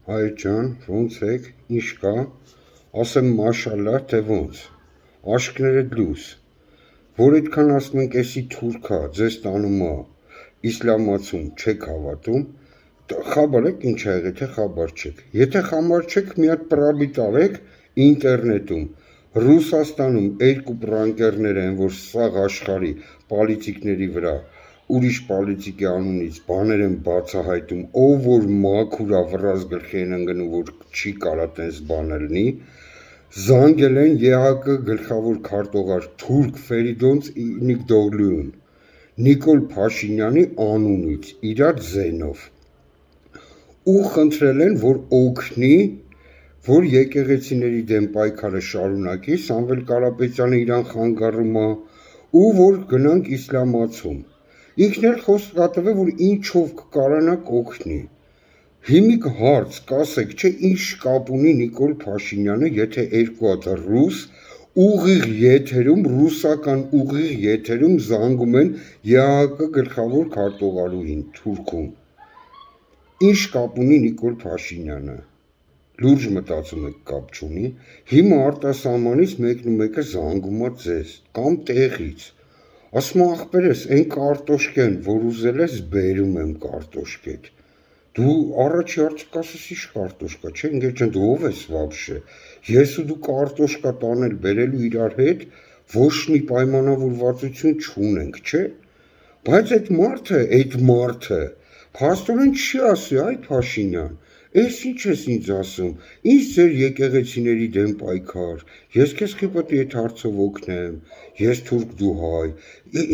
Հայր ջան, ոնց եք, ինչ կա, ասեմ մաշալլա, թե ոնց, աշկներդ լույս, որ այդքան ասում ենք էսի թուրքա, ձեզ տանում ա, իսլամացում, չեք հավատում, խաբար եք ինչ ա եղել, թե խաբար չեք, եթե խաբար չեք, մի հատ պրաբի տարեք ինտերնետում, Ռուսաստանում երկու պրանկերներ են, որ սաղ աշխարի պալիցիկների վրա ուրիշ պալիցիկի անունից բաներ են բացահայտում, ով որ մաքուր ա վրազ գլխի են ընկնում, որ չի կարա տենց բաներ լինի, զանգել են ԵԱԿ գլխավոր քարտուղար թուրք Ֆերիդոնց Նիկդօղլուին, Նիկոլ Փաշինյանի անունից, իրար ձենով, ու խնդրել են, որ օգնի, որ եկեղեցիների դեմ պայքարը շարունակի, Սամվել Կարապետյանը իրան խանգարում ա, ու որ գնանք իսլամացում, ինքն էլ խոստացավ, որ ինչով կկարանա կօգնի, հիմիկ հարց կասեք, չէ ինչ կապ ունի Նիկոլ Փաշինյանը, եթե երկու հատ ռուս ուղիղ եթերում, ռուսական ուղիղ եթերում զանգում են ԵԱՀԿ գլխավոր քարտուղարուհին Թուրքում, ինչ կապ ունի Նիկոլ Փաշինյանը, լուրջ մտածում եք կապ չունի, հիմա արտասահմանից մեկն ու մեկը զանգում ա ձեզ, կամ տեղից, ասում ա ախպերես, այն կարտոշկեն, որ ուզել ես բերում եմ կարտոշկետ, դու առաջի հարցը կասես ինչ կարտոշկա, չէ, ընկեր ջան, դու ով ես վաբշե, ես ու դու կարտոշկա տանել բերելու իրար հետ ոչ մի պայմանավորվածություն չունենք, չէ, բայց այդ մարդը, փաստորեն չի ասի, այ Փաշինյան, ես ինչ ես ինձ ասում, ինչ ձեր եկեղեցիների դեմ պայքար, ես քեզ պետք է այդ հարցով օգնեմ, ես թուրք դու հայ,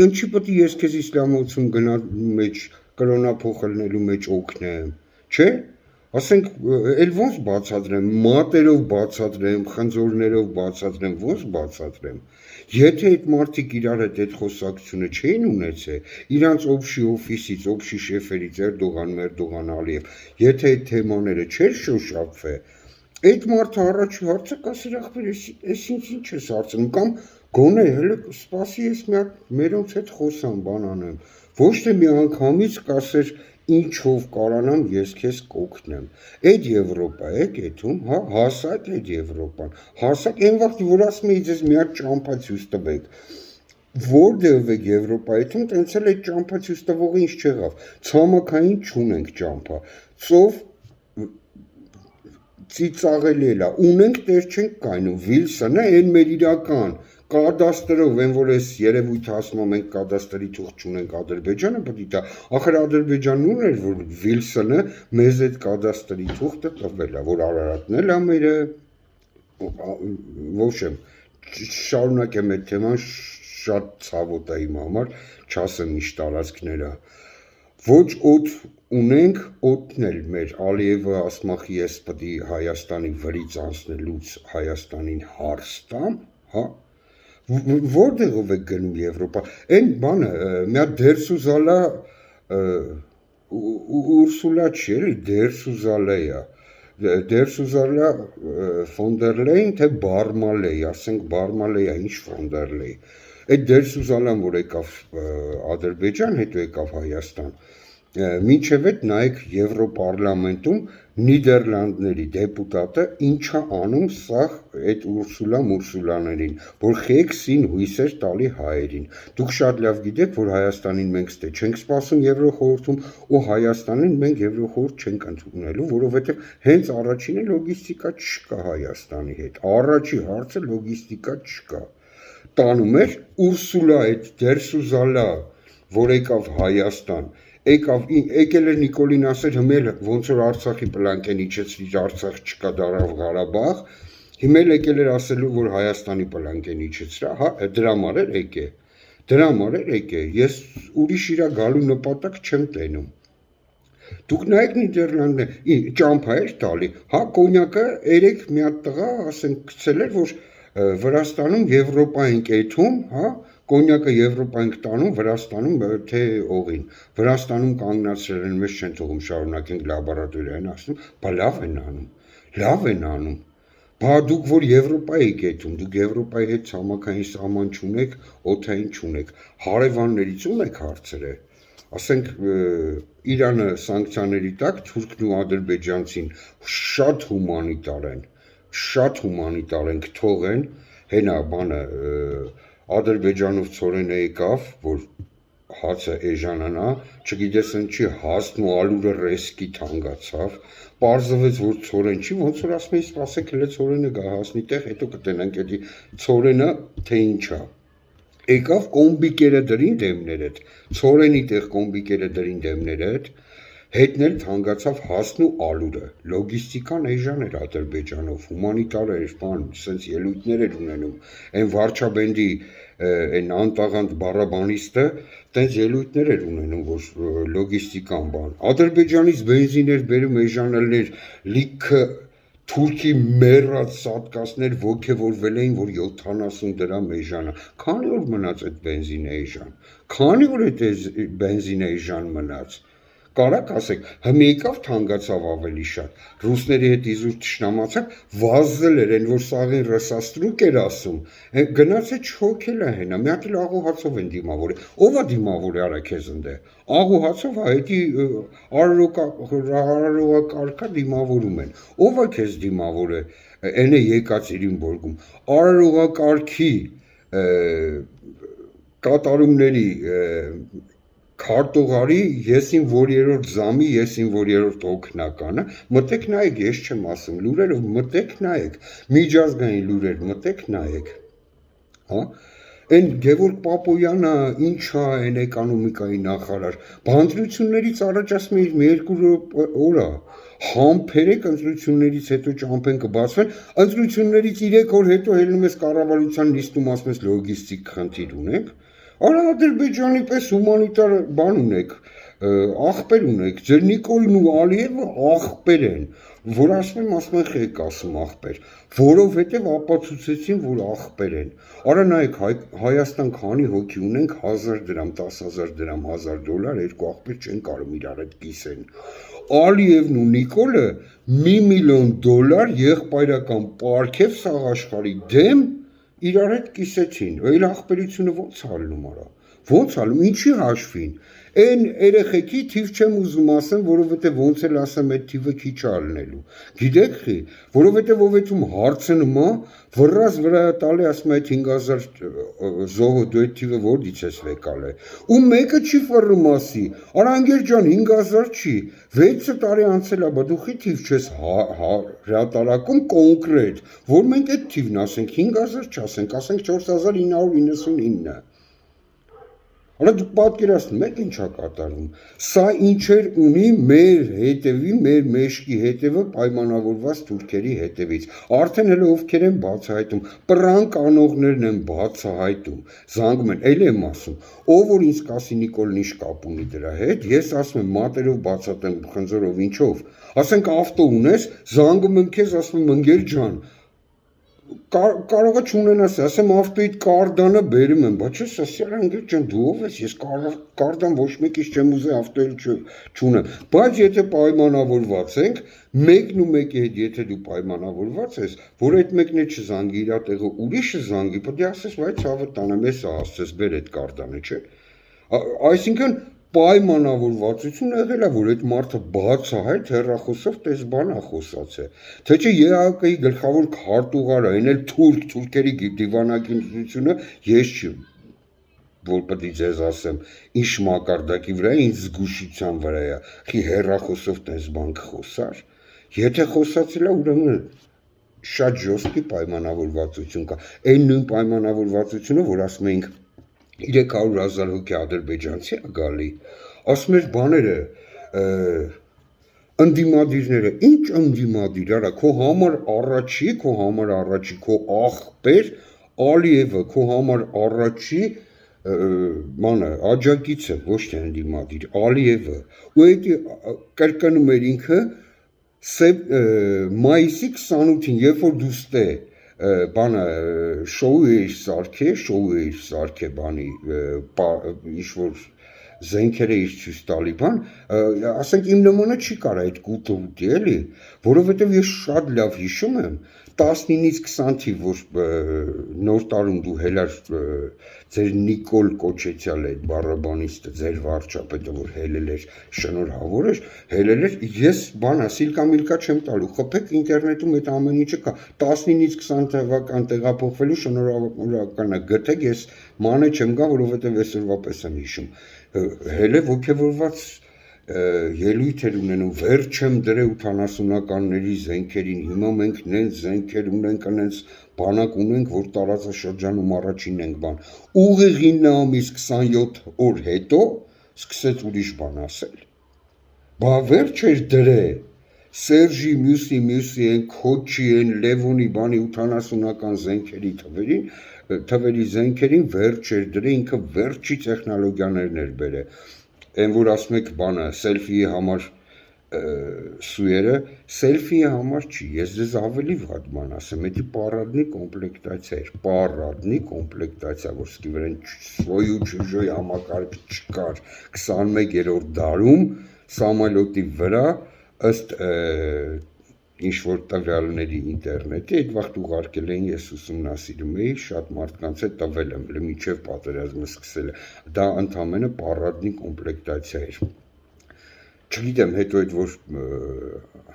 ինչի պետք է ես քեզ իսլամացում գնալու մեջ, կրոնափոխելու մեջ օգնեմ, չէ, ասենք, էլ ոնց բացատրեմ, մատերով բացատրեմ, խնձորներով բացատրեմ, ոնց բացատրեմ, եթե այդ մարդիկ իրար հետ այդ խոսակցությունը չէին ունեցել, իրանց օբշի օֆիսից, օբշի շեֆերից, Էրդողան, Ալիև, եթե այդ թեմաները չէր շոշափվել, այդ մարդը առաջի հարցը կասեր ախպեր, ես ինչ ես հարցնում, կամ գոնե հələ սպասի ես մի հատ մերոնց հետ խոսամ, բան անեմ, ոչ թե մի անգամից կասեր ինչով կարանամ ես քեզ կօգնեմ, այդ Եվրոպա է կեթում, հա, հասակ այդ Եվրոպան, հասակ այն վաղ, որ ասում էի ձեզ մի հատ ճամփա ցույց տվեք, որտեղ եք Եվրոպայում, տենց էլ այդ ճամփա ցույց տվողը ինչ չեղավ, ցամաքային չունենք ճամփա, ծով ծիծաղելի էլա, ունենք տեր չենք կայնում, Վիլսոնը այն մեր իրական, կադաստրով, են որ ես երևույթ ասում եմ, մենք կադաստրի թուղթ չունենք Ադրբեջանը պետք է տա, ախր Ադրբեջանն ուր էր, որ Վիլսոնը մեզ այդ կադաստրի թուղթը տվել է, որ Արարատն էլ ա մերը, ոչեմ, շարունակեմ այդ թեման, շատ ցավոտ է իմ համար, չասեմ ինչ տարածքներ ա, ոչ օդ ունենք, օդն էլ մեր Ալիևը ասում ա ես պետք է Հայաստանի վրից անցնելուց Հայաստանին հարց տամ, հա, որտեղով եք գնում Եվրոպա, այն բանը, մի հատ դերսուզալա Ուրսուլա չի էլի, դերսուզալա դերսուզալա ֆոնդերլեյն, թե Բարմալեյ, ասենք Բարմալեյա, ինչ ֆոնդերլեյ, այդ դերսուզալան, որ եկավ Ադրբեջան, հետո եկավ Հայաստան, մինչև այդ նայեք Եվրոպարլամենտում Նիդերլանդների դեպուտատը ինչա անում սաղ այդ Ուրսուլաներին, որ խեքսին հույսեր տալի հայերին, դուք շատ լավ գիտեք, որ Հայաստանին մենք ստե չենք սպասում Եվրոխորհրդում ու Հայաստանին մենք Եվրոխորհուրդ չենք ընդունելու, որովհետև հենց առաջինը լոգիստիկա չկա Հայաստանի հետ, առաջի հարցը լոգիստիկա չկա, տանում էր Ուրսուլա այդ դերսուզալա, որ եկավ Հայաստան, եկել էր Նիկոլին ասեր հմել ոնց որ Արցախի պլանկեն իջեցրիր Արցախ չկա դարավ Ղարաբաղ, հիմել եկել էր ասելու որ Հայաստանի պլանկեն իջեցրա, հա, դրա համար էր եկե, ես ուրիշ իրա գալու նպատակ չեմ տենում, դուք նայեք Նիդերլանդներ, ճամփա էր տալի, հա, կոնյակը երեք մի հատ տղա, ասենք գցել էր, որ Վրաստանում Եվրոպա են կեթում, հա, կոնյակը Եվրոպա ենք տանում, Վրաստանում թե օղին, Վրաստանում կանգնացրել են, մեզ չեն թողում շարունակենք լաբորատորիային ասում, բա լավ են անում, բա դուք որ Եվրոպա եք կեթում, դուք Եվրոպայի հետ ցամաքային սահման չունեք, օդային չունեք, հարևաններից ում եք հարցրել, ասենք Իրանը սանկցիաների տակ թուրքն ու ադրբեջանցին շատ հումանիտար են կթողեն հենա բանը Ադրբեջանով ծորենը եկավ, որ հացը էժանանա, չգիտես ինչի հասն ու ալուրը ռեսկի թանկացավ, պարզվեց, որ ծորեն չի, ոնց որ ասում էի, սպասեք հենց ծորենը գա հասնի տեղ, հետո կտենանք էդի ծորենը թե ինչա։ Եկավ կոմբիկերը դրին դեմներդ, ծորենի տեղ կոմբիկերը դրին դեմներդ, հետնել թանկացավ հասն ու ալուրը, լոգիստիկան էժան էր Ադրբեջանով, հումանիտար էր, բան, սենց ելույթներ էր ունենում, այն վարչաբենդի այն անտաղանդ բառաբանիստը տենց ելույթներ էր ունենում, որ լոգիստիկան բան, Ադրբեջանից բենզին էր բերում էժանելներ, լիքը թուրքի մեռած սատկասներ ոգևորվել էին, որ 70 դրամ էժանա, քանի օր մնաց այդ բենզինը էժան, քանի օր այդ բենզինը էժան մնաց, կարակ ասեք, հմի եկավ թանկացավ ավելի շատ, ռուսների հետ իզուր թշնամացավ, վազել էր, այն որ սաղին ռսաստրուկ էր ասում, գնաց է չհոգել է հենա, մի հատ էլ աղու հացով են դիմավոր է, ով է դիմավոր է արա քեզ ընդե, աղու հացով հետի արարողակարգա դիմավորում են, ով է քեզ դիմավոր է, են է եկած իրին բորգում, արարողակարգի կատարումների քարտուղարի եսին որ երրորդ զամի, եսին որ երրորդ օգնականը, մտեք նայեք, ես չեմ ասում, լուրերով մտեք նայեք, միջազգային լուրեր մտեք նայեք, հա, այն Գևորգ Պապոյանը ինչա այն էկոնոմիկայի նախարար, բանտրություններից առաջ ասում էի մի 2 օր համբերեք ընտրություններից հետո ճամփեն կբացվեն, ընտրություններից 3 օր հետո ելնում ես կառավարության նիստում ասում ես լոգիստիկ խնդիր ունենք, արա Ադրբեջանի պես հումանիտար բան ունեք, աղբեր ունեք, ձեր Նիկոլն ու Ալիևը աղբեր են, որ ասում եմ եք ասում աղբեր, որովհետև ապացուցեցին, որ աղբեր են, արա նայեք Հայաստան քանի հոգի ունենք 1000 դրամ, 10,000 դրամ, $1000, երկու աղբեր չեն կարող իրար հետ կիսեն, Ալիևն ու Նիկոլը $1 միլիոն եղբայրական պարգև սաղ աշխարհի դեմ իրար հետ կիսեցին, այլ աղբերությունը ոնց ալնում արա, ոնց ալում, ինչի հաշվին, այն երեխեքի թիվ չեմ ուզում ասեմ, որովհետև ոնց էլ ասեմ այդ թիվը քիչ ալնելու, գիտեք խի, որովհետև ով էդում հարցնում է, վռած վրա տալի ասում այդ 5000 զոհը դու այդ թիվը որից ես եկալ է, ու մեկը չի ֆռում ասի, արա անգեր ջան 5000 չի, 6 տարի անցել է, բա դու խի թիվ չես հրատարակում կոնկրետ, որ մենք այդ թիվն ասենք 5000 չասենք, ասենք 4999, Արա դուք պատկերացնում եք ինչա կատարվում, սա ինչեր ունի մեր հետևի, մեր մեշկի հետևը պայմանավորված թուրքերի հետևից, արդեն հələ ովքեր են բացահայտում, պրանկ անողներն են բացահայտում, զանգում են, էլ եմ ասում, ով որ ինձ կասի Նիկոլն ինչ կապ ունի դրա հետ, ես ասում եմ մատերով բացատեմ խնձորով ինչով, ասենք ավտո ունես, զանգում եմ քեզ, ասում եմ ընկեր ջան, կարող է չունենաս, ասեմ ավտոյիդ կարդանը բերում եմ, բայց ես ասել անգեր ջան դու ով ես, ես կարդան ոչ մեկից չեմ ուզի ավտոյիլ չունեմ, բայց եթե պայմանավորված ենք, մեկն ու մեկի հետ եթե դու պայմանավորված ես, որ այդ մեկն է չզանգի իր տեղը ուրիշը զանգի, պետք է ասես վայ ցավը տանեմ, ես ասես բեր այդ կարդանը, չէ, այսինքն պայմանավորվածություն եղել է, որ այդ մարդը բացահայտ հեռախոսով տես բան է խոսած է, թե չէ ԵԱԿ-ի գլխավոր քարտուղարը, այն էլ թուրքերի դիվանագիտությունը ես չի, որ պետք է ձեզ ասեմ, ինչ մակարդակի վրա է, ինչ զգուշության վրա է, խի հեռախոսով տես բան կխոսար, եթե խոսացել է, ուրեմն շատ ժոստի պայմանավորվածություն կա, այն նույն պայմանավորվածությունը, որ ասում էինք 300,000 հոգի ադրբեջանցի է գալի, ասում էր բաները, ընդդիմադիրները, ինչ ընդդիմադիր, արա, քո համար առաջի, քո աղբեր, Ալիևը, քո համար առաջի, մանը, աջակիցը, ոչ թե ընդդիմադիր, Ալիևը, ու էդի կրկնում էր ինքը, մայիսի 28-ին, երբ որ դու ստե, բանը շոու էիր սարքե բանի ինչ-որ զենքերը իր ցույց տալի բան, ասենք իմ նմանը չի կարա այդ կուտը ուտի էլի, որովհետև ես շատ լավ հիշում եմ 19-ից 20 թիվ, որ նոր տարում դու հելար ձեր Նիկոլ Կոչեցյալ այդ բառաբանիստը, ձեր վարչապետը, որ հելել էր, շնորհավոր էր, հելել էր, ես բանա սիլկա միլկա չեմ տալու, խփեք ինտերնետում այդ ամեն ինչը կա, 19-ից 20 թվական տեղափոխվելու շնորհավորական է, գտեք, ես մանե չեմ գա, որովհետև այսօրվա պես եմ հիշում, հելը ոգևորված ելույթ էր ունենում, վերջ եմ դրե 80-ականների զենքերին, հիմա մենք նենց զենքեր ունենք, նենց բանակ ունենք, որ տարածաշրջանում առաջին ենք բան, ուղիղ 9 ամիս 27 օր հետո սկսեց ուրիշ բան ասել, բա վերջ էր դրե, Սերժի մյուսի են քոչի են Լևոնի բանի 80-ական զենքերի թվերի զենքերին վերջ էր դրե, ինքը վերջի տեխնոլոգիաներն էր բերե, այն որ ասում եք բանը, սելֆիի համար սույերը, սելֆիի համար չի, ես ձեզ ավելի վատ բան ասեմ, էդի պարադնի կոմպլեկտացիա էր, պարադնի կոմպլեկտացիա, որ սկի վրեն սոյու չուժոյ համակարգ չկար 21-րդ դարում, սամալյոտի վրա, ըստ ինչ-որ տվյալների ինտերնետի, այդ վաղտ ուղարկել էին, ես ուսումնասիրում էի, շատ մարդկանց է տվել եմ, մինչև պատերազմը սկսել է, դա ընդամենը պարադնի կոմպլեկտացիա էր, չգիտեմ հետո այդ որ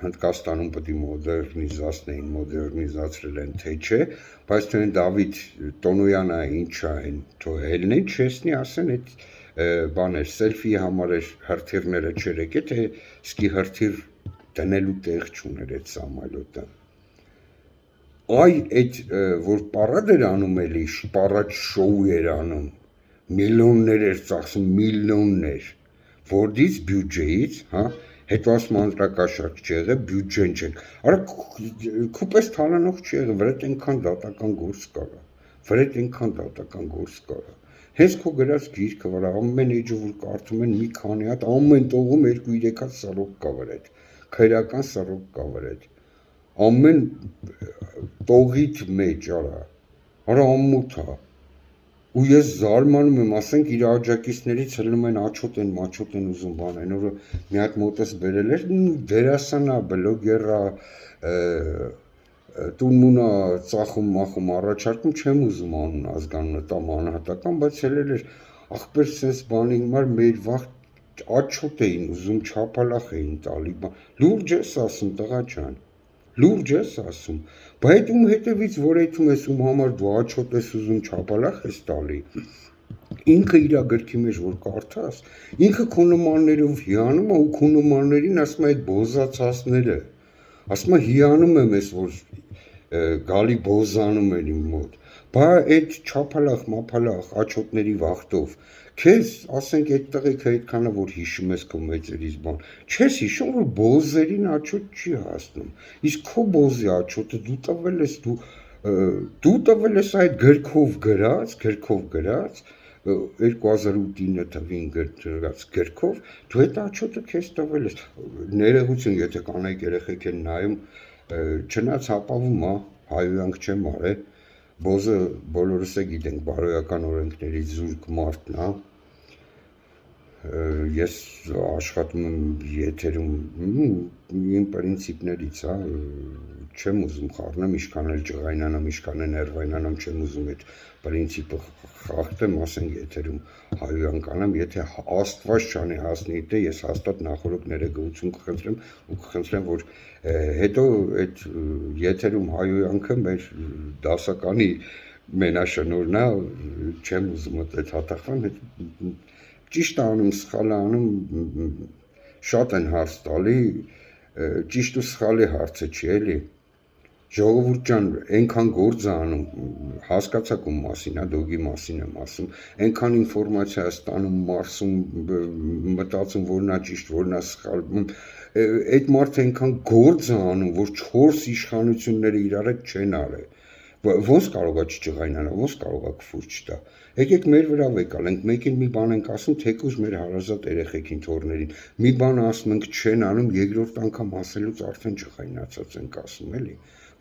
Հնդկաստանում պետք է մոդեռնիզացնեին, մոդեռնիզացրել են թե չէ, բայց թե Դավիթ Տոնոյանը ինչա են, թո հելն են չեսնի ասեն այդ բաներ, սելֆիի համար էր հրթիռները չեր եկե, թե սկի հրթիռ դնելու տեղ չուներ այդ սամալյոտը, այ այդ որ պարադ էր անում էլի, պարադ շոու էր անում, միլիոններ էր ծախսում, միլիոններ, որից բյուջեից, հա, հետո ասում անտրակաշարք չի եղել, բյուջեն չենք, արա քուպես թալանող չի եղել, վրետ ենքան դատական գործ կարա, հենց քո գրած գիրքը վրա, ամեն էջը որ կարդում են մի քանի հատ, ամեն տողում 2-3 հատ սրոք կա վրետ, քրեական սրոք կա վրետ, ամեն տողիդ մեջ, արա ամմութ հա, ու ես զարմանում եմ, ասենք իր աջակիցներից հլնում են աչոտ են ուզում բան, այն օրը մի հատ մոտս բերել էր, դերասանա, բլոգերա, տունմունա ծախում մախում առաջարկում, չեմ ուզում անուն ազգանունը տամ անհատական, բայց հելել էր, ախպեր սենց բանի հիմար մեր վաղ աչոտ էին ուզում, չապալախ էին տալի, լուրջ ես ասում տղա ջան, լուրջ ես ասում, բա այդ ում հետևից որ այդում ես ում համար դու աչոտ ես ուզում չապալախ ես տալի, ինքը իրա գրքի մեջ որ կարդաս, ինքը քո նմաններով հիանում է ու քո նմաններին ասում է այդ բոզացածները, ասում է հիանում եմ ես որ գալի բոզանում են իմ մոտ, բա այդ չապալախ մապալախ աչոտների վախտով, քեզ ասենք այդ տղեկը այդքանը որ հիշում ես քո մեծերից բան, չես հիշում որ բոզերին աչոտ չի հասնում, իսկ քո բոզի աչոտը դու տվել ես այդ գրքով գրած 2008-9 թվին գրած գրքով, դու այդ աչոտը քեզ տվել ես, ներողություն եթե կանայք երեխեք են նայում, չնայած հապավում է, հայոյանք չեմ արել, բոզը բոլորս է գիտենք բարոյական օրենքների զուրկ մարդն է, ես աշխատում եմ եթերում, իմ պրինցիպներից է, չեմ ուզում խառնեմ, իշքան էլ ջղայնանամ, իշքան էլ ներվայնանամ, չեմ ուզում այդ պրինցիպը խախտեմ, ասենք եթերում հայոյանք անեմ, եթե աստված չանի հասնի թե ես հաստատ նախորդ ներեգություն կխնդրեմ ու կխնդրեմ, որ հետո այդ եթերում հայոյանքը մեր դասականի մենաշնորհն է, չեմ ուզում այդ հատախվեմ, ճիշտ անում, սխալը անում, շատ են հարց տալի, ճիշտ ու սխալի հարցը չի էլի, ժողովուրդ ջան, այնքան գործ է անում, հասկացաք ում մասին, դոգի մասին եմ ասում, այնքան ինֆորմացիա ստանում, մարսում, մտածում, որ նա ճիշտ, որ նա սխալ, այդ մարդը այնքան գործ է անում, որ 4 իշխանությունները իրար հետ չեն արել, ոնց կարող է չջղայնանա, ոնց կարող է քֆուր չտա, եկեք մեր վրա վեկալ ենք, մեկին մի բան ենք ասում, թեկուզ մեր հարազատ երեխեքին թորներին, մի բան ասում ենք չեն անում, երկրորդ անգամ ասելուց արդեն ջղայնացած ենք ասում, էլի,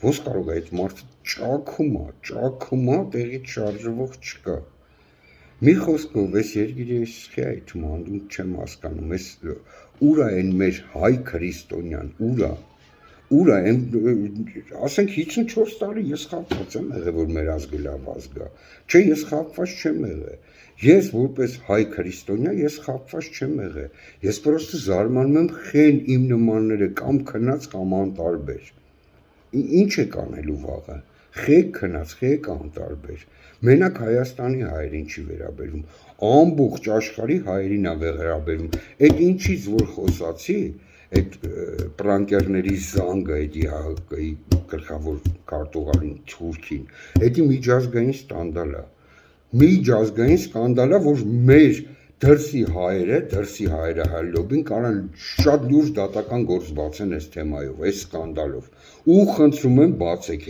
ոնց կարող է այդ մարդը ճաքում է, տեղից շարժվող չկա, Մի խոսքով այս երկիրը է այդում անդում չեմ հասկանում, այս ուրա են մեր հայ քրիստոնյան, ուրա են, ասենք 54 տարի ես խապված եմ եղել, որ մեր ազգը լավ ազգ է, չէ ես խապված չեմ եղել, ես որպես հայ քրիստոնյա ես խապված չեմ եղել, ես պրոստը զարմանում եմ խեն իմ նմանները կամ քնած կամ անտարբեր, ինչ եք անելու վաղը, խեք քնած, խեք անտարբեր, մենակ Հայաստանի հայերին չի վերաբերվում, ամբողջ աշխարհի հայերին է վերաբերվում, այդ ինչից որ խոսացի, այդ պրանկերների զանգը, այդ ՀՀԿ-ի գլխավոր քարտուղարին Թուրքին, դա միջազգային սկանդալ է, որ մեր դրսի հայերը հայ լոբին կարան շատ լուրջ դատական գործ բացեն այս թեմայով, այս սկանդալով, ու խնդրում եմ բացեք,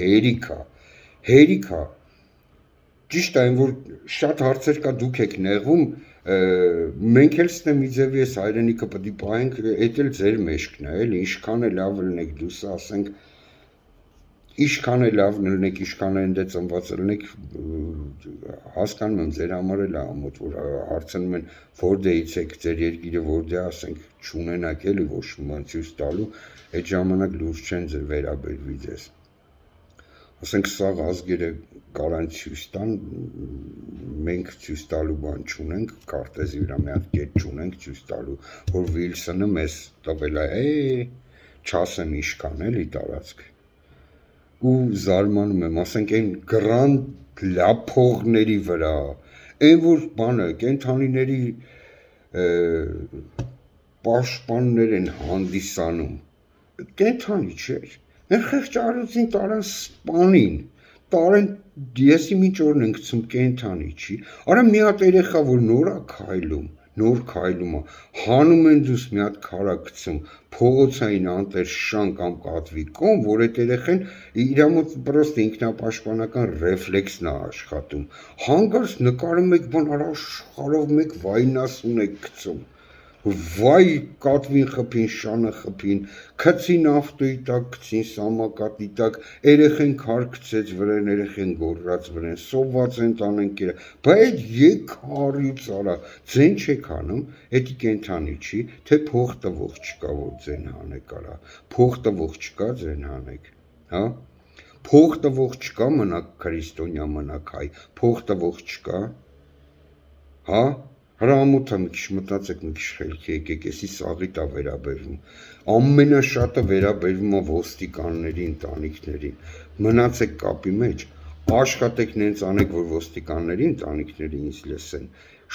հերիք է, ճիշտ է, որ շատ հարցեր կա դուք եք նեղվում, մենք էլ ստեմիձևի ես հայրենիքը պտի պահենք, էդ էլ ձեր մեջքն է, էլի, ինչքան է լավ լնեք դուսը, ասենք, ինչքան է լավ լնեք, ինչքան է ընդե ծնված լնեք, հասկանում եմ, ձեր համար էլ ամոթ, որ հարցնում են, որտեղից եք, ձեր երկիրը որտեղ է, ասենք, չունենաք էլի ոչ ման ցույց տալու, այդ ժամանակ լուրջ չեն ձեր վերաբերվի ձեզ։ Ասենք սաղ ազգերը կարան ցույց տան, մենք ցույց տալու բան չունենք, քարտեզի վրա մի հատ կետ չունենք ցույց տալու, որ Վիլսոնը մեզ տվել է, չասեմ ինչքան էլի տարածք։ Ու զարմանում եմ, ասենք այն գրանտ լափողների վրա, այն որ բանը կենթանիների պաշտպաններ են հանդիսանում, կենթանի չէր։ Մեր խեղճարությունին տարան սպանին, տարան եսի մինչ օրն ենք գցում կենթանի չի, արա մի հատ երեխա, որ նոր քայլում է, հանում են դուս մի հատ քարա գցում, փողոցային անտեր շան կամ կատվի կոմ, որ այդ երեխեն իր մոտ պրոստ ինքնապաշտպանական ռեֆլեքսն է աշխատում, հանգարց նկարում եք բան, արա աշխարհով մեկ վայնասուն եք գցում, վայ կատվին խփին, շանը խփին, քցին ավտոյի տակ, քցին սամակատի տակ, երեխեն քար գցեց վրան, երեխեն գոռաց վրան, սոված են տանեն կերա, բա այդ եկարից արա, ձեն չեք անում, էդի կենթանի չի, թե փող տվող չկա, որ ձեն հանեք արա, փող տվող չկա, ձեն հանեք, հա, փող տվող չկա, մնաք քրիստոնյա, մնաք հայ, փող տվող չկա, հա, հրամոթը մի քիչ մտածեք, մի քիչ խելքի եկեք, էսի սաղիտ է վերաբերվում, ամենաշատը վերաբերվում է ոստիկանների ընտանիքներին, մնացեք կապի մեջ, աշխատեք նենց անեք, որ ոստիկանների ընտանիքները ինձ լսեն,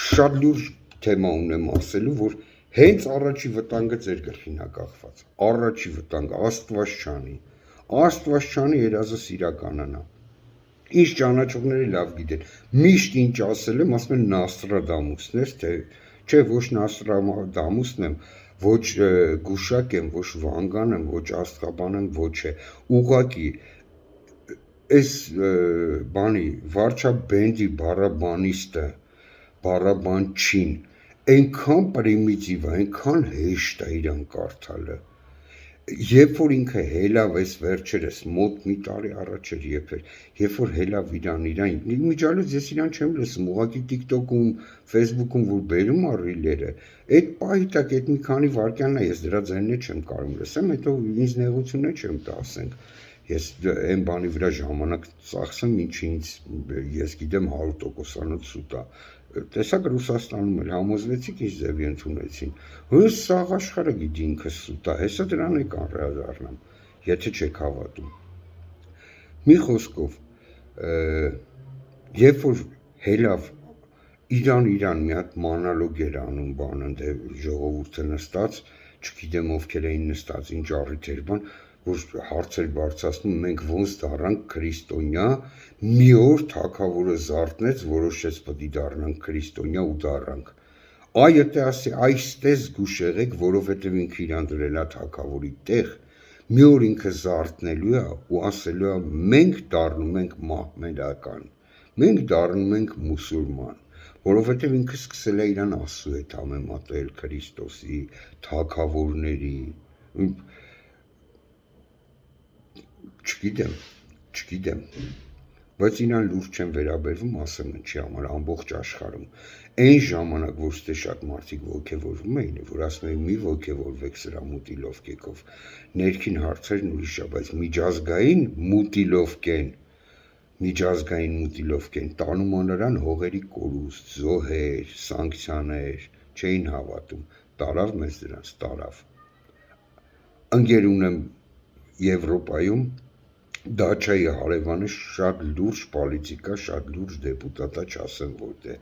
շատ լուրջ թեմա ունեմ ասելու, որ հենց առաջի վտանգը ձեր գլխին է կախված, առաջի վտանգը, Աստված չանի, երազս իրականանա, ինչ ճանաչողները լավ գիտեն, միշտ ինչ ասել եմ, ասում են Նաստրադամուսն ես, թե չէ ոչ Նաստրադամուսն եմ, ոչ գուշակ եմ, ոչ վանգան եմ, ոչ աստղաբան եմ, ոչ է, ուղղակի այս բանի վարչաբենդի բառաբանիստը, բառաբանչին, այնքան պրիմիտիվ է, այնքան հեշտ է իրան կարդալը, երբ որ ինքը հելավ այս վերջերս մոտ մի տարի առաջ էր երբ որ հելավ իրան միջալուց ես իրան չեմ լսում, ուղղակի TikTok-ում, Facebook-ում որ բերում է ռիլերը, այդ պահի տակ այդ մի քանի վայրկյանն է, ես դրա ձայնը չեմ կարող լսեմ, հետո ինձ նեղությունը չեմ տա, ասենք, ես այն բանի վրա ժամանակ ծախսեմ, ինչի ինձ ես գիտեմ 100%-անոց սուտ է, տեսակ Ռուսաստանում էլ համոզվեցիք ինչ ձևի ընդունեցին, հույս սաղ աշխարհը գիտի ինքը սուտ է, հեսա դրան եք անրադառնամ, եթե չեք հավատում։ Մի խոսքով, երբ որ հելավ իրան մի հատ մանալոգ էր անում բան ընդ ժողովուրդը նստած, չգիտեմ ովքեր էին նստած, ինչ առիթ էր բան, որ հարցեր բարձրացնում, մենք ոնց դառնանք քրիստոնյա, մի օր թագավորը զարթնեց, որոշեց պետք է դառնանք քրիստոնյա ու դառնանք։ Այ եթե ասի, այստեղ զգուշ եղեք, որովհետև ինքը իրան դրել է թագավորի տեղ, մի օր ինքը զարթնելու է ու ասելու է, մենք դառնում ենք մահմեդական, մենք դառնում ենք մուսուլման, որովհետև ինքը սկսել է իրան Աստծու հետ համեմատել, Քրիստոսի, թագավորների, չգիտեմ, բայց իրան լուրջ չեն վերաբերվում, ասեմ ինչի համար ամբողջ աշխարհում։ Այն ժամանակ, որ ստե շատ մարդիկ ոգևորվում էին, որ ասում էին մի ոգևորվեք սրա մուտիլովկեքով, ներքին հարցերն ուրիշ է, բայց միջազգային մուտիլովկեն տանում նրան հողերի կորուստ, զոհեր, սանկցիաներ, չէին հավատում, տարավ մեզ դրանց, տարավ։ Ընկեր ունեմ Եվրոպայում, Դաչայի հարևանը շատ լուրջ պոլիտիկա, շատ լուրջ դեպուտատա, չասեմ որտեղ,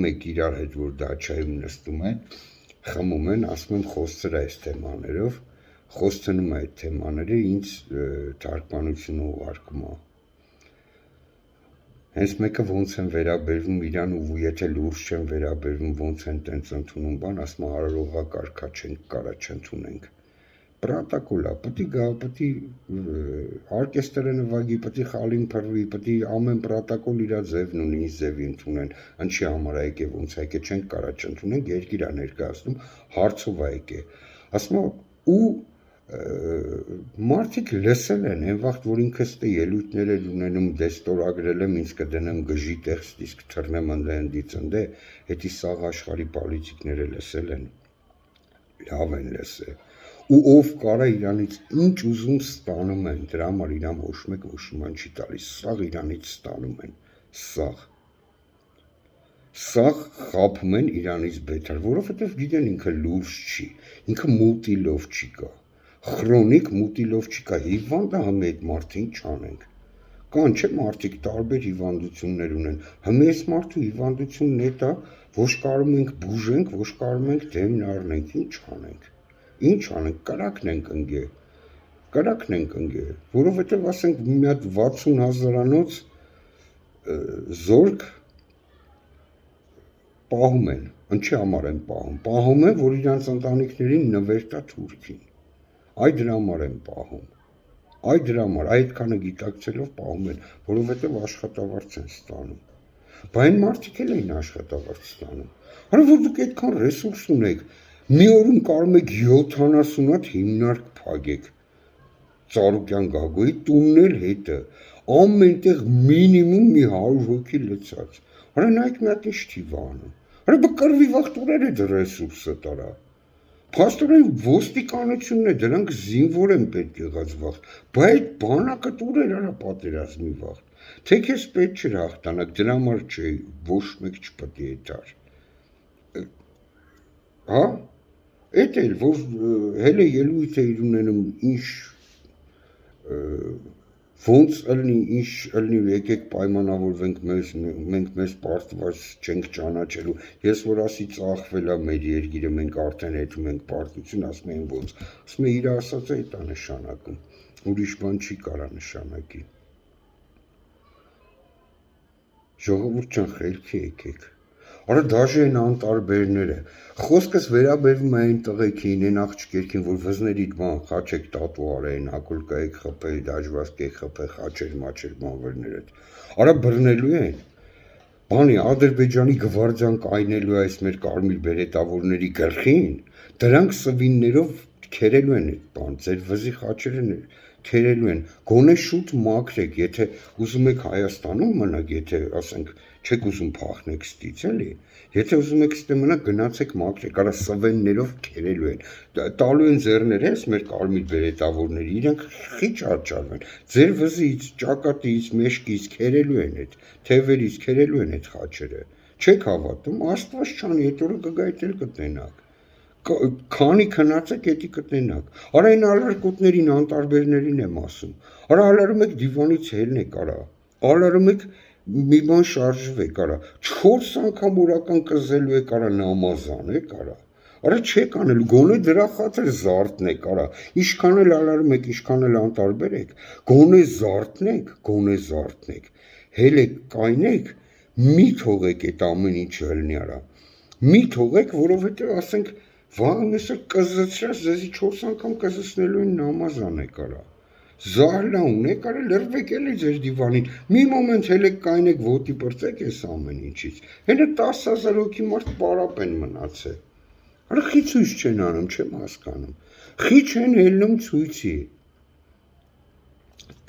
մեկ իրար հետ, որ Դաչայում նստում են, խմում են, ասում եմ խոսցրա այս թեմաներով, խոսցնում է այդ թեմաները, ինձ թարգմանությունը ուղարկում է։ Հենց մեկը ոնց են վերաբերվում իրան ու եթե լուրջ չեն վերաբերվում, ոնց են տենց ընդունում բան, ասում է արարողակարգա չենք կարա չընդունենք։ Պրոտոկոլ է, պետք է գա, պետք է օրկեստրը նվագի, պետք է խալին փռվի, պետք է ամեն պրոտոկոլ իր ձևն ունի, ինձ ձևի ընդունեն, ինչի համար է եկե, ոնց է եկե, չենք կարա չընդունենք, երկիր է ներկայացնում, հարցով է եկե։ Ասում է ու մարդիկ լսել են, այն վաղտ, որ ինքս տե ելույթներ էր ունենում, դեստորագրել եմ, ինձ կդնեմ գժի տեղ, իսկ թռնեմ ընդդից ընդե, հետի սաղ աշխարհի պոլիտիկները լսել են, լավ են լսել, ու ով կարա իրանից ինչ ուզում ստանում են, դրա համար իրան ոչ մեկ ոչ ոման չի տալիս, սաղ իրանից ստանում են, սաղ խաբում են իրանից բետար, որովհետև գիտեն ինքը լուրջ չի, ինքը մուտիլով չի կա, Խրոնիկ մուտիլով չի կա, հիվանդը համի այդ մարդին չանենք, կան չէ մարդիկ տարբեր հիվանդություններ ունեն, համի այս մարդու հիվանդությունն է դա, ոչ կարում ենք բուժենք, ոչ կարում ենք դեմն առնենք, ինչ անենք, կրակն ենք ընգե, որովհետև ասենք մի հատ 60,000-անոց զորք պահում են, ինչի համար են պահում են, որ իրանց ընտանիքներին նվեր տա Թուրքին, այ դրա համար են պահում, այդքանը գիտակցելով պահում են, որովհետև աշխատավարձ են ստանում, բա այն մարդիկ էլ էին աշխատավարձ ստանում, հələ որ դուք այդքան ռեսուրս ունեք, մի օրում կարում եք 70 հատ հիմնարկ փակեք, Ծառուկյան Գագոյի տունն էլ հետը, ամեն տեղ մինիմում մի 100 հոգի լցած, հələ նայեք մի հատ ինչ թիվ անում, հələ բկրվի վաղտ ուրեր այդ ռեսուրսը տարա, փաստորեն ոստիկանությունն է, դրանք զինվոր են պետք եղած վաղտ, բա այդ բանակը ուրեր արա պատերազմի վաղտ, թե քեզ պետք չէր հաղթանակ, դրա համար չէ, ոչ մեկ չպետք է դար, հա, էդ էլ, որ հել է ելույթ է իր ունենում, ինչ ոնց ըլնի, ինչ ըլնի, եկեք պայմանավորվենք մենք մեզ պարտված չենք ճանաչելու, ես որ ասի ծախվել է մեր երկիրը, մենք արդեն հետում ենք պարտություն, ասում են ոնց, ասում է իր ասածը էդ է նշանակում, ուրիշ բան չի կարա նշանակի, ժողովուրդ ջան խելքի եկեք, արա դաժե են անտարբերները, խոսքս վերաբերվում է այն տղեկին, այն աղջիկերքին, որ վզներիդ բան խաչեք տատու արեն, ակուլկայեք խփել, դաջվածքեք խփել, խաչեր մաչեր բանվերներդ, արա բռնելու են, բանի Ադրբեջանի գվարդիան կայնելու է այս մեր կարմիր բերետավորների գլխին, դրանք սվիններով քերելու են այդ բան, ձեր վզի խաչերը քերելու են, գոնե շուտ մաքրեք, եթե ուզում եք Հայաստանում մնաք, եթե ասենք չեք ուզում փախնեք ստից էլի, եթե ուզում եք ստե մնաք գնացեք մաքրեք, արա սվեններով քերելու են, տալու են ձեռներ ես մեր կարմիր բերետավորների, իրենք խիչ արջարվեն, ձեր վզից, ճակատից, մեշկից քերելու են այդ, թևերից քերելու են այդ խաչերը, չեք հավատում, Աստված չանի, այդ օրը կգա այդ էլ կտենաք, քանի քնացեք էդի կտենաք, արա այն ալարկոտներին, անտարբերներին եմ ասում, արա ալարում եք դիվանից հելնեք, ալարում եք մի բան շարժվեք, արա 4 անգամ օրական կզելու եք, արա նամազան եք, արա չեք անելու, գոնե դրա խաթր զարթնեք, արա ինչքան էլ ալարում եք, ինչքան էլ անտարբեր եք, գոնե զարթնեք, հելեք, կայնեք, մի թողեք այդ ամեն ինչը հլնի, արա, մի թողեք, որովհետև ասենք վաղն այսօր կզծրած ձեզի 4 անգամ կզծնելու են նամազան եք, արա, զահլա ունեք, արա լրվեք էլի ձեր դիվանին, մի մոմենտ հելեք կայնեք ոտի պրծեք ես ամեն ինչից, հենը 10,000 հոգի մարդ պարապ են մնացել, արա խի ցույց չեն անում, չեմ հասկանում, խի չեն հելնում ցույցի,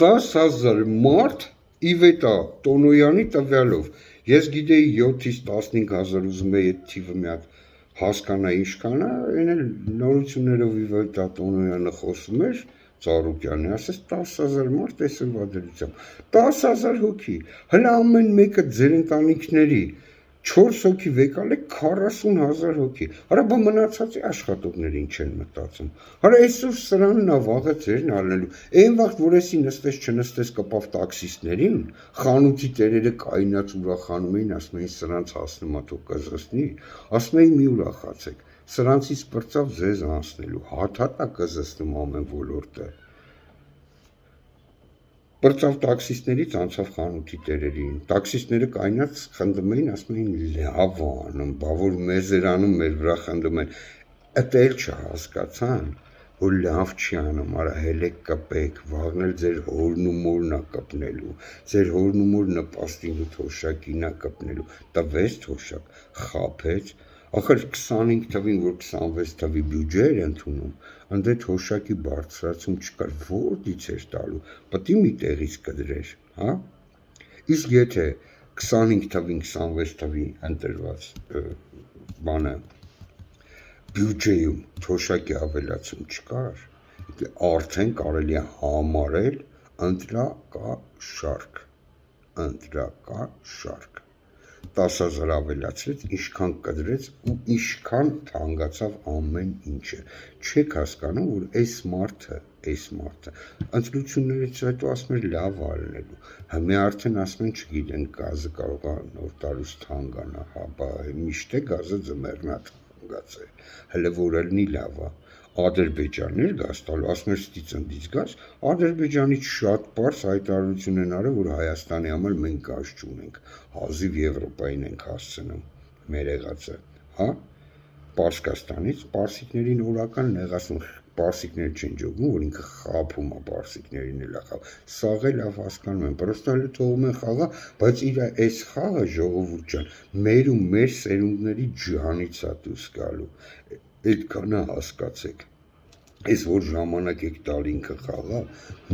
10,000 մարդ Իվետա Տոնոյանի տվյալով ես գիտեի 7-ից 15,000 ուզում էի այդ թիվը մի հատ հասկանա ինչքան է, այն էլ նորություններով Իվետա Տոնոյանը խոսում էր Ծառուկյանի, ասես 10,000 մարդ այսօրվա դրությամբ, 10,000 հոգի, հələ ամեն մեկը ձեր ընտանիքների 4 հոգի վեկալ է 40,000 հոգի, հələ բա մնացածի աշխատողներին չեն մտածում, հələ այսօր սրանն է վաղը ձերն ալնելու, այն վաղտ որ էսի նստես չնստես կպավ տաքսիստներին, խանութի տերերը կայնած ուրախանում էին, ասում էին սրանց հասնում է թող կզսնի, ասում էին մի ուրախացեք, սրանցից պրծավ ձեզ անցնելու, հաթ-հաթ է կզսնում ամեն ոլորտը, պրծավ տաքսիստներից անցավ խանութի տերերին, տաքսիստները կայնած խնդում էին, ասում էին լավ անում, բա որ մեզ էր անում, մեր վրա խնդում են, էդ էլ չհասկացան, որ լավ չի անում, արա հելեք կպեք, վաղն էլ ձեր հորն ու մորն է կպնելու, ձեր հորն ու մոր նպաստին ու թոշակին է կպնելու, տվեց թոշակ, խաբեց, ախր 25 թվին, որ 26 թվի բյուջե էր ընդունում, ընդե թոշակի բարձրացում չկար, որտից էր տալու, պետք է մի տեղից կդրեր, հա? Իսկ եթե 25 թվին, 26 թվի ընտրված բանը բյուջեում թոշակի ավելացում չկար, արդեն կարելի է համարել ընտրակաշարք, 10,000 ավելացրեց, ինչքան կդրեց ու ինչքան թանկացավ ամեն ինչը, չեք հասկանում, որ այս մարդը, ընտրություններից հետո ասում էր լավ ալնելու, հիմա արդեն ասում են չգիտեն գազը կարող է նոր տարուց թանկանա, հա, բա միշտ է գազը ձմեռնա թանկացել, հələ որ ելնի լավ է, Ադրբեջաններ գազ տալու, ասում էր ստիծնդից գազ, Ադրբեջանից շատ պարզ հայտարարություն են արել, որ Հայաստանի համար մենք գազ չունենք, հազիվ Եվրոպային ենք հասցնում, մեր եղածը, հա, Պարսկաստանից, պարսիկներին օրական նեղացնում, պարսիկները չեն ջոգում, որ ինքը խափում է պարսիկներին էլ ախավ, սաղ է լավ հասկանում են, պրոստը հələ թողում են խաղա, բայց իր այս խաղը ժողովուրդ ջան, մեր ու մեր սերունդների ջանից է դուրս գալու, այդքանը հասկացեք, այս որ ժամանակ եք տալ ինքը խաղա,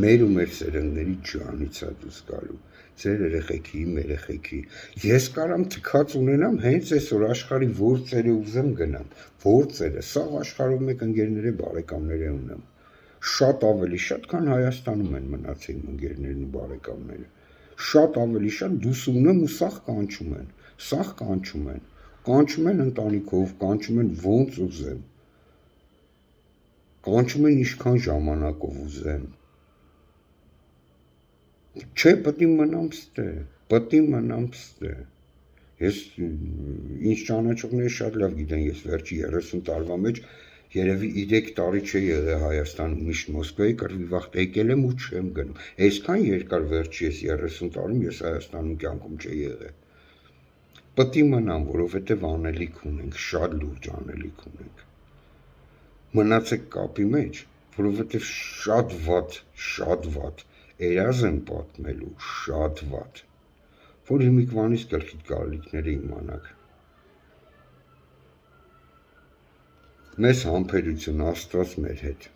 մեր ու մեր սերնդների ջանից է դուրս գալու, ձեր երեխեքի, իմ երեխեքի, ես կարամ թքած ունենամ հենց այսօր աշխարհի որ ծերը ուզեմ գնամ, որ ծերը, սաղ աշխարհով մեկ ընկերներ բարեկամներ ունեմ, շատ ավելի շատ, քան Հայաստանում են մնացել ընկերներն ու բարեկամները, շատ ավելի շատ դուս ունեմ ու սաղ կանչում են, կանչում են ընտանիքով, կանչում են ոնց ուզեմ, կանչում են ինչքան ժամանակով ուզեմ, չէ, պետք է մնամ ստե, ես ինձ ճանաչողները շատ լավ գիտեն, ես վերջի 30 տարվա մեջ երևի 3 տարի չէ եղել Հայաստանում, միշտ Մոսկվայի կռվի վաղտ եկել եմ ու չեմ գնում, այսքան երկար վերջի ես 30 տարում ես Հայաստանում կյանքում չէ եղել, պետք է մնամ, որովհետև անելիք ունենք, շատ լուրջ անելիք ունենք, մնացեք կապի մեջ, որովհետև շատ վատ, երազ եմ պատմելու, շատ վատ, որ հիմիկվանից գլխիդ գալիքները իմանաք, մեզ համբերություն Աստված մեր հետ,